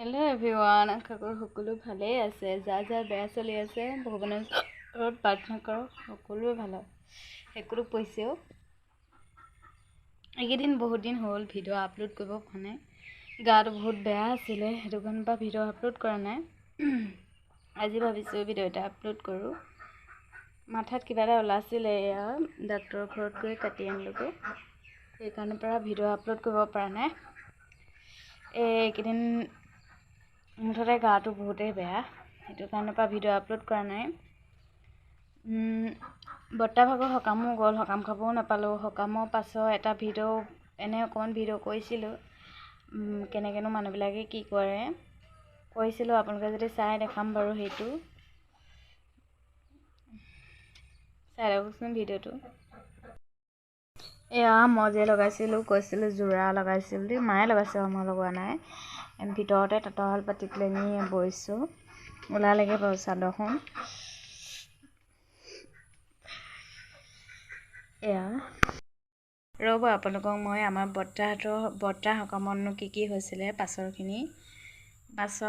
hello everyone आशा करो সকলো ভালেই আছে যাৰ যাৰ বেয়া চলি আছে ভগৱানৰ ওচৰত প্ৰাৰ্থনা কৰক সকলোৱে ভাল হয় একো পইছেও এইকেইদিন বহুত দিন হ'ল ভিডিঅ' আপলোড কৰিব পৰা নাই গাটো বহুত বেয়া আছিলে সেইটো কাৰণে বা ভিডিঅ' আপলোড কৰা নাই আজি ভাবিছো ভিডিঅ' এটা আপলোড কৰো মাথাত কিবা এটা ওলাছিলে ডাক্তৰৰ ঘৰত গৈ কাটি আনিলোগে সেই কাৰণে পৰা ভিডিঅ' আপলোড কৰিব পৰা নাই এইকেইদিন মুঠতে গাটো বহুতেই বেয়া সেইটো কাৰণে পৰা ভিডিঅ' আপলোড কৰা নাই বৰ্তা ভাগৰ হকামো গ'ল হকাম খাবও নাপালোঁ হকামৰ পাছত এটা ভিডিঅ' এনে অকণমান ভিডিঅ' কৰিছিলোঁ কেনেকেনো মানুহবিলাকে কি কৰে কৈছিলোঁ আপোনালোকে যদি চাই দেখাম বাৰু সেইটো চাই লওকচোন ভিডিঅ'টো এয়া মই যে লগাইছিলোঁ কৈছিলোঁ যোৰা লগাইছিলোঁ বুলি মায়ে লগাইছে মই লগোৱা নাই ভিতৰতে তাঁতশাল পাতি পেলাই নি বৈছোঁ ওলালেগে বাৰু চাদৰখন এয়া ৰ'ব আপোনালোকক মই আমাৰ বৰ্তা সকামতনো কি হৈছিলে পাছৰখিনি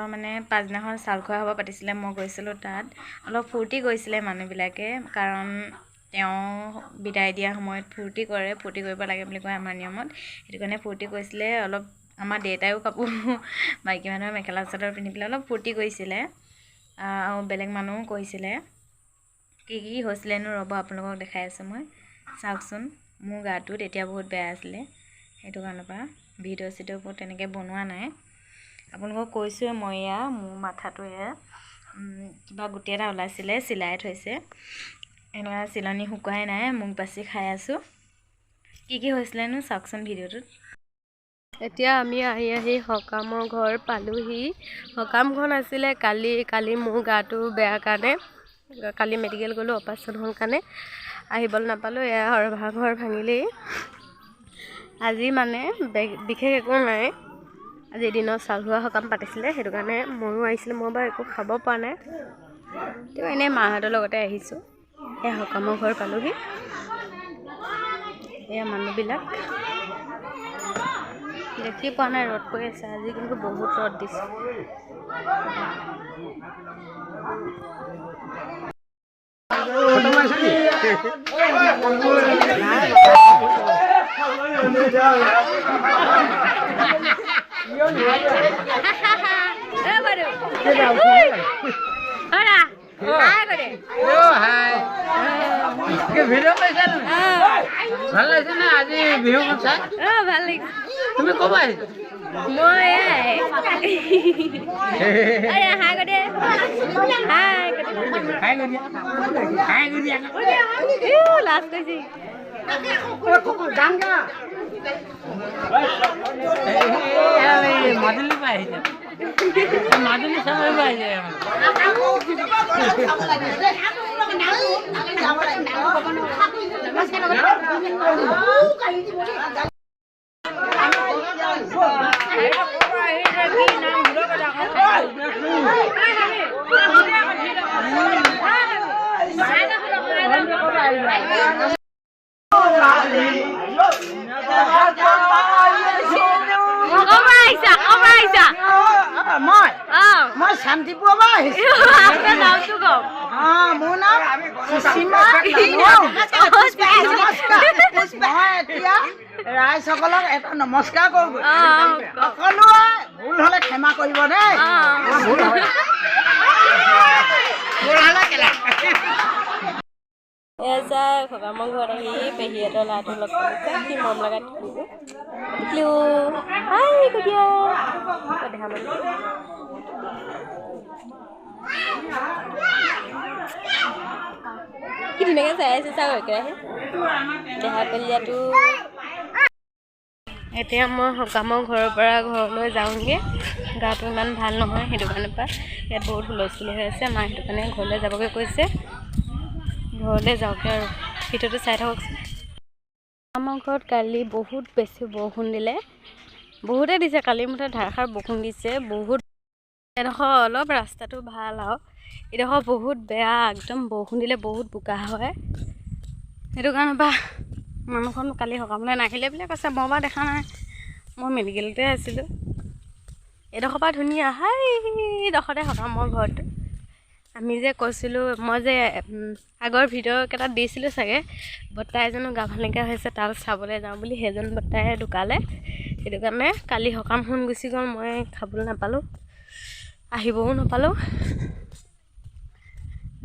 মানে পাছদিনাখন চাউল খোৱা হ'ব পাতিছিলে মই গৈছিলোঁ তাত অলপ ফূৰ্তি কৰিছিলে মানুহবিলাকে কাৰণ তেওঁ বিদায় দিয়া সময়ত ফূৰ্তি কৰিব লাগে বুলি কয় আমাৰ নিয়মত সেইটো কাৰণে ফূৰ্তি কৰিছিলে অলপ আমাৰ দেউতায়ো কাপোৰ মাইকী মানুহৰ মেখেলা চাদৰ পিন্ধি পেলাই অলপ ফূৰ্তি কৰিছিলে আৰু বেলেগ মানুহো কৰিছিলে কি হৈছিলেনো ৰ'ব আপোনালোকক দেখাই আছোঁ মই চাওকচোন মোৰ গাটো তেতিয়া বহুত বেয়া আছিলে সেইটো কাৰণে পৰা ভিডিঅ' চিডিঅ'বোৰ তেনেকৈ বনোৱা নাই আপোনালোকক কৈছোঁৱে মই মোৰ মাথাটো কিবা গুটি এটা ওলাইছিলে চিলাই থৈছে এনেকুৱা চিলনি শুকুৱাই নাই মুখ বাচি খাই আছোঁ কি হৈছিলেনো চাওকচোন ভিডিঅ'টোত এতিয়া আমি আহি হকামৰ ঘৰ পালোহি হকামখন আছিলে কালি মোৰ গাটো বেয়া কাৰণে কালি মেডিকেল গ'লোঁ অপাৰেশ্যন হ'ল কাৰণে আহিবলৈ নাপালোঁ সৰভা ঘৰ ভাঙিলেই আজি মানে বিশেষ একো নাই আজি এদিনত চাউল ধোৱা সকাম পাতিছিলে সেইটো কাৰণে ময়ো আহিছিলোঁ মই বাৰু একো খাব পৰা নাই তেও এনেই মাহঁতৰ লগতে আহিছোঁ সকামৰ ঘৰ পালোহি এয়া মানুহবিলাক দেখি পোৱা নাই ৰ'দ পৰি আছে আজি কিন্তু বহুত ৰ'দ দিছে ভাল লাগিছে না আজি বিহুখন চাই ভাল লাগিছে তুমি ক'ব আহিছা মই লাজ কৈছে মাজুলী পৰা আহিছে মাজুলী চাবলৈ পৰা আহিছে মই শান্তিপুৰৰ পৰা আহিছোঁ মোৰ নাম সুসীমা এতিয়া ৰাইজসকলক এটা নমস্কাৰ কৰোঁ সকলোৱে ভুল হ'লে ক্ষমা কৰিব দেই সকামৰ ঘৰত আহি পেহীহঁতৰ ল'ৰাটোৰ লগ কৰিছে কি মৰম লগা কি ধুনীয়াকৈ চাই আছে চাওঁ একেৰাহে দেহা পেলীয়াটো এতিয়া মই সকামৰ ঘৰৰ পৰা ঘৰলৈ যাওঁগৈ গাটো ইমান ভাল নহয় সেইটো কাৰণে পৰা ইয়াত বহুত হুলস্থুল হৈ আছে মায়ে সেইটো কাৰণে ঘৰলৈ যাবগৈ কৈছে ঘৰলৈ যাওঁগৈ আৰু ভিডিঅ'টো চাই থাককচোন আমাৰ ঘৰত কালি বহুত বেছি বৰষুণ দিলে বহুতে দিছে কালি মুঠতে ধাৰাসাৰ বৰষুণ দিছে বহুত এডোখৰ অলপ ৰাস্তাটো ভাল আৰু এডোখৰ বহুত বেয়া একদম বৰষুণ দিলে বহুত বোকা হয় সেইটো কাৰণে বা মানুহখন কালি সকামলৈ নাহিলে বুলি কৈছে মই বাৰু দেখা নাই মই মেডিকেলতে আছিলোঁ এইডোখৰ পৰা ধুনীয়া এইডোখৰতে সকামৰ ঘৰটো আমি যে কৈছিলোঁ মই যে আগৰ ভিডিঅ' কেইটাত দিছিলোঁ চাগে বৰ্তা এজনো গা ভাল নাইকিয়া হৈছে তাক চাবলৈ যাওঁ বুলি সেইজন বৰ্তাই ঢুকালে সেইটো কাৰণে কালি সকামখন গুচি গ'ল মই খাবলৈ নাপালোঁ আহিবও নাপালোঁ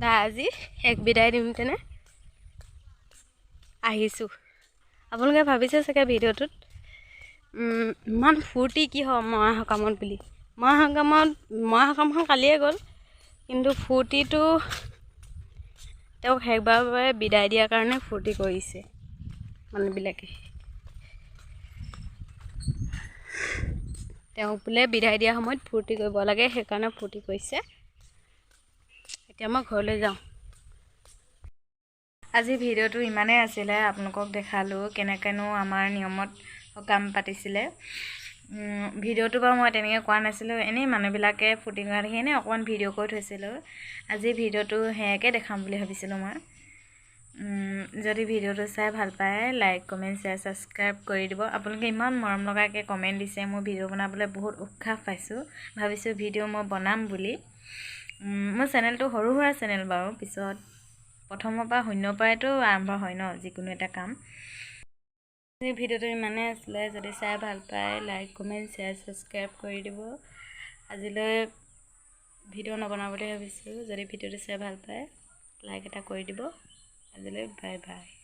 দা আজি এক বিদায় দিম তেনে আহিছোঁ আপোনালোকে ভাবিছে চাগে ভিডিঅ'টোত ইমান ফূৰ্তি কি হয় মৰা সকামত বুলি মৰা সকামখন কালিয়ে গ'ল কিন্তু ফূৰ্তিটো তেওঁক শেষবাৰৰ বাবে বিদায় দিয়াৰ কাৰণে ফূৰ্তি কৰিছে মানুহবিলাকে তেওঁক বোলে বিদায় দিয়া সময়ত ফূৰ্তি কৰিব লাগে সেইকাৰণে ফূৰ্তি কৰিছে এতিয়া মই ঘৰলৈ যাওঁ আজি ভিডিঅ'টো ইমানেই আছিলে আপোনালোকক দেখালোঁ কেনেকৈনো আমাৰ নিয়মত সকাম পাতিছিলে ভিডিঅ'টো বাৰু মই তেনেকৈ কোৱা নাছিলোঁ এনেই মানুহবিলাকে ফূৰ্তি কৰা দেখি এনেই অকণমান ভিডিঅ' কৰি থৈছিলোঁ আজি ভিডিঅ'টো সেয়াকৈ দেখাম বুলি ভাবিছিলোঁ মই যদি ভিডিঅ'টো চাই ভাল পায় লাইক কমেণ্ট শ্বেয়াৰ ছাবস্ক্ৰাইব কৰি দিব আপোনালোকে ইমান মৰম লগাকৈ কমেণ্ট দিছে মোৰ ভিডিঅ' বনাবলৈ বহুত উৎসাহ পাইছোঁ ভাবিছোঁ ভিডিঅ' মই বনাম বুলি মোৰ চেনেলটো সৰু সুৰা চেনেল বাৰু পিছত প্ৰথমৰ পৰা শূন্যৰ পৰাইতো আৰম্ভ হয় ন যিকোনো এটা কাম ভিডিঅ'টো ইমানেই আছিলে যদি চাই ভাল পায় লাইক কমেণ্ট শ্বেয়াৰ ছাবস্ক্ৰাইব কৰি দিব আজিলৈ ভিডিঅ' নবনাওঁ বুলি ভাবিছোঁ যদি ভিডিঅ'টো চাই ভাল পায় লাইক এটা কৰি দিব আজিলৈ বাই বাই